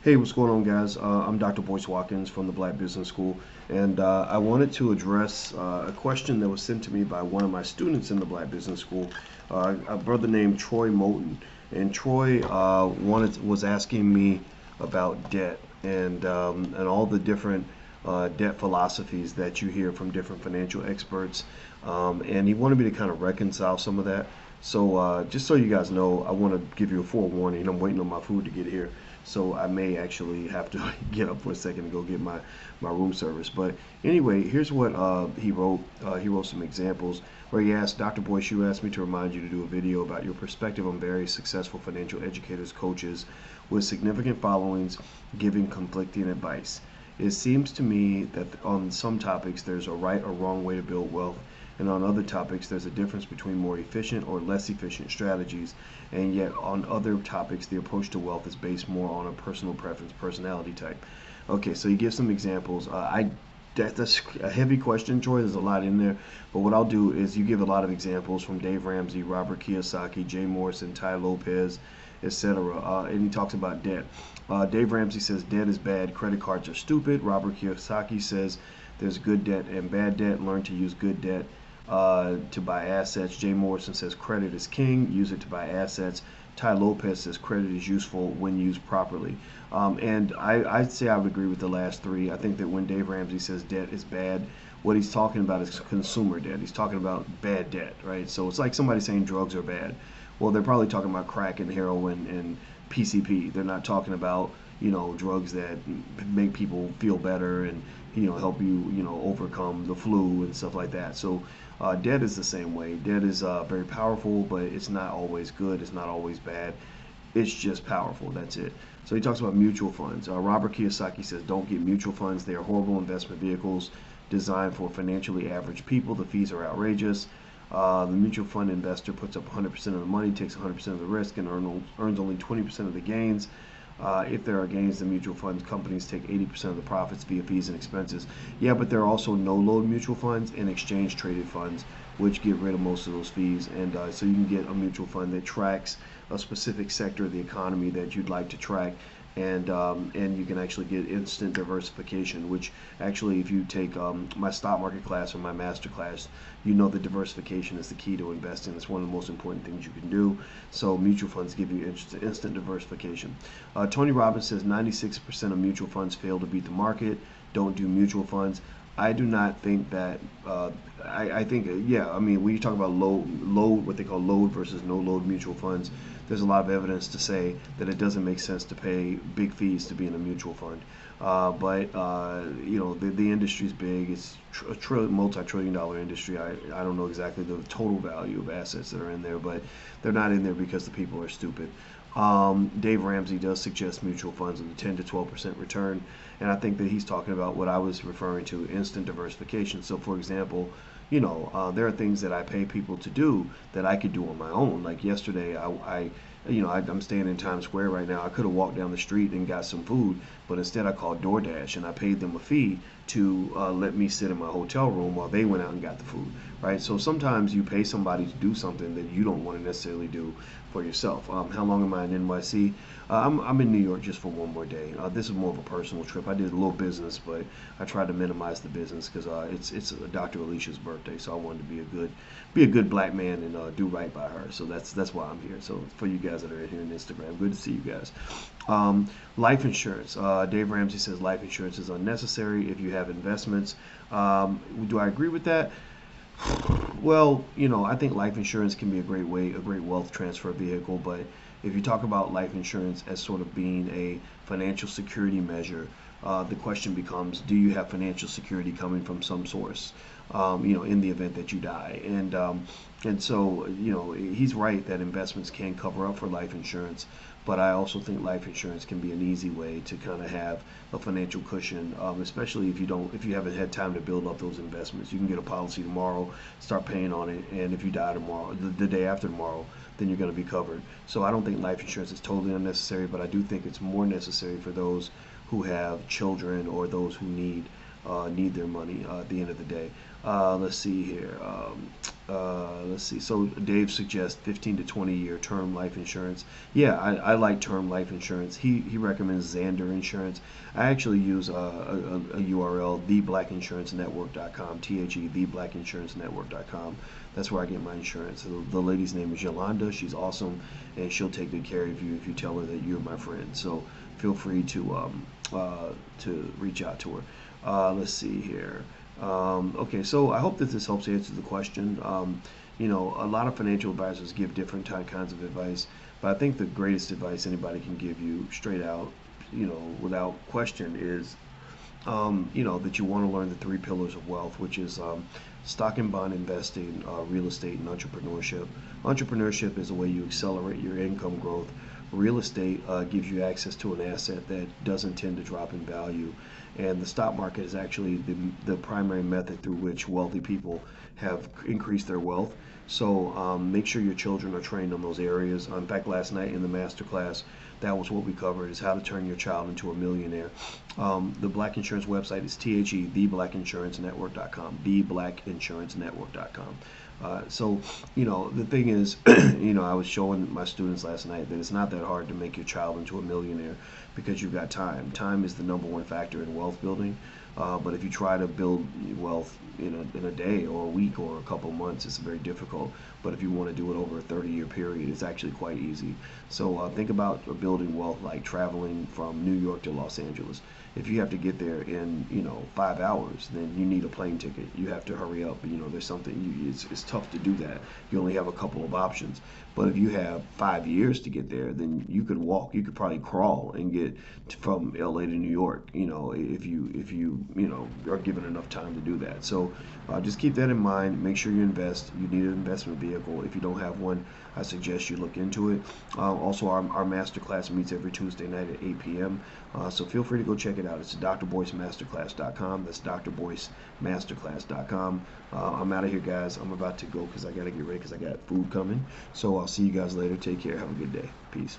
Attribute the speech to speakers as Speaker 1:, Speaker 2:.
Speaker 1: Hey, what's going on, guys? I'm Dr. Boyce Watkins from the Black Business School, and I wanted to address a question that was sent to me by one of my students in the Black Business School, a brother named Troy Moulton. And Troy was asking me about debt and all the different debt philosophies that you hear from different financial experts, and he wanted me to kind of reconcile some of that. So just so you guys know, I want to give you a forewarning. I'm waiting on my food to get here. So I may actually have to get up for a second and go get my room service. But anyway, here's what he wrote. He wrote some examples where he asked, Dr. Boyce, you asked me to remind you to do a video about your perspective on various successful financial educators, coaches with significant followings giving conflicting advice. It seems to me that on some topics there's a right or wrong way to build wealth, and on other topics there's a difference between more efficient or less efficient strategies, and yet on other topics the approach to wealth is based more on a personal preference, personality type. Okay, so you give some examples. That's a heavy question, Troy. There's a lot in there, but what I'll do is you give a lot of examples from Dave Ramsey, Robert Kiyosaki, Jay Morrison, Ty Lopez, etc. And he talks about debt. Dave Ramsey says debt is bad, credit cards are stupid. Robert Kiyosaki says there's good debt and bad debt. Learn to use good debt to buy assets. Jay Morrison says credit is king, use it to buy assets. Ty Lopez says credit is useful when used properly. And I'd say I would agree with the last three. I think that when Dave Ramsey says debt is bad, what he's talking about is consumer debt. He's talking about bad debt, right? So it's like somebody saying drugs are bad. Well, they're probably talking about crack and heroin and PCP. They're not talking about, drugs that make people feel better and, help you, overcome the flu and stuff like that. So debt is the same way. Debt is very powerful, but it's not always good. It's not always bad. It's just powerful. That's it. So he talks about mutual funds. Robert Kiyosaki says don't get mutual funds. They are horrible investment vehicles designed for financially average people. The fees are outrageous. The mutual fund investor puts up 100% of the money, takes 100% of the risk, and earns only 20% of the gains. If there are gains, the mutual fund companies take 80% of the profits via fees and expenses. Yeah, but there are also no-load mutual funds and exchange-traded funds, which get rid of most of those fees. And so you can get a mutual fund that tracks a specific sector of the economy that you'd like to track, and you can actually get instant diversification, which actually if you take my stock market class or my master class, you know that diversification is the key to investing. It's one of the most important things you can do. So mutual funds give you instant diversification. Tony Robbins says 96% of mutual funds fail to beat the market. Don't do mutual funds. I do not think that. I think, yeah. I mean, when you talk about load, what they call load versus no load mutual funds, there's a lot of evidence to say that it doesn't make sense to pay big fees to be in a mutual fund. But the industry's big. It's a multi-trillion-dollar industry. I don't know exactly the total value of assets that are in there, but they're not in there because the people are stupid. Dave Ramsey does suggest mutual funds with a 10 to 12% return, and I think that he's talking about what I was referring to, instant diversification. So, for example, there are things that I pay people to do that I could do on my own. Like yesterday, I'm staying in Times Square right now. I could have walked down the street and got some food, but instead I called DoorDash and I paid them a fee to let me sit in my hotel room while they went out and got the food, right? So sometimes you pay somebody to do something that you don't want to necessarily do for yourself. How long am I in NYC? I'm in New York just for one more day. This is more of a personal trip. I did a little business, but I tried to minimize the business because it's Dr. Alicia's birthday, so I wanted to be a good black man and do right by her. So that's why I'm here. So for you guys that are here on Instagram, good to see you guys. Life insurance. Dave Ramsey says life insurance is unnecessary if you have investments. Do I agree with that? Well, I think life insurance can be a great wealth transfer vehicle, but if you talk about life insurance as sort of being a financial security measure, the question becomes, do you have financial security coming from some source, in the event that you die? And so, he's right that investments can cover up for life insurance, but I also think life insurance can be an easy way to kind of have a financial cushion, especially if you haven't had time to build up those investments. You can get a policy tomorrow, start paying on it, and if you die tomorrow, the day after tomorrow, then you're going to be covered. So I don't think life insurance is totally unnecessary, but I do think it's more necessary for those who have children or those who need need their money at the end of the day. Let's see here. Let's see. So Dave suggests 15 to 20-year term life insurance. Yeah, I like term life insurance. He recommends Xander Insurance. I actually use a URL, theblackinsurancenetwork.com, theblackinsurancenetwork.com. That's where I get my insurance. The lady's name is Yolanda. She's awesome, and she'll take good care of you if you tell her that you're my friend. So feel free to reach out to her. Let's see here. Okay, so I hope that this helps answer the question. A lot of financial advisors give different kinds of advice, but I think the greatest advice anybody can give you straight out, without question, is that you want to learn the three pillars of wealth, which is stock and bond investing, real estate, and entrepreneurship. Entrepreneurship is a way you accelerate your income growth. Real estate gives you access to an asset that doesn't tend to drop in value. And the stock market is actually the primary method through which wealthy people have increased their wealth. So make sure your children are trained on those areas. In fact, last night in the master class, that was what we covered, is how to turn your child into a millionaire. The Black Insurance website is theblackinsurancenetwork.com, theblackinsurancenetwork.com. The thing is, I was showing my students last night that it's not that hard to make your child into a millionaire because you've got time. Time is the number one factor in wealth building. But if you try to build wealth in a day or a week or a couple months, it's very difficult. But if you want to do it over a 30-year period, it's actually quite easy. So think about building wealth like traveling from New York to Los Angeles. If you have to get there in 5 hours, then you need a plane ticket. You have to hurry up. There's something. It's tough to do that. You only have a couple of options. But if you have 5 years to get there, then you could walk. You could probably crawl and get from LA to New York. If you are given enough time to do that. So just keep that in mind. Make sure you invest. You need an investment vehicle. If you don't have one, I suggest you look into it. Also, our masterclass meets every Tuesday night at 8 p.m. So feel free to go check it out. It's drboycemasterclass.com. That's drboycemasterclass.com. I'm out of here, guys. I'm about to go because I got to get ready because I got food coming. So I'll see you guys later. Take care. Have a good day. Peace.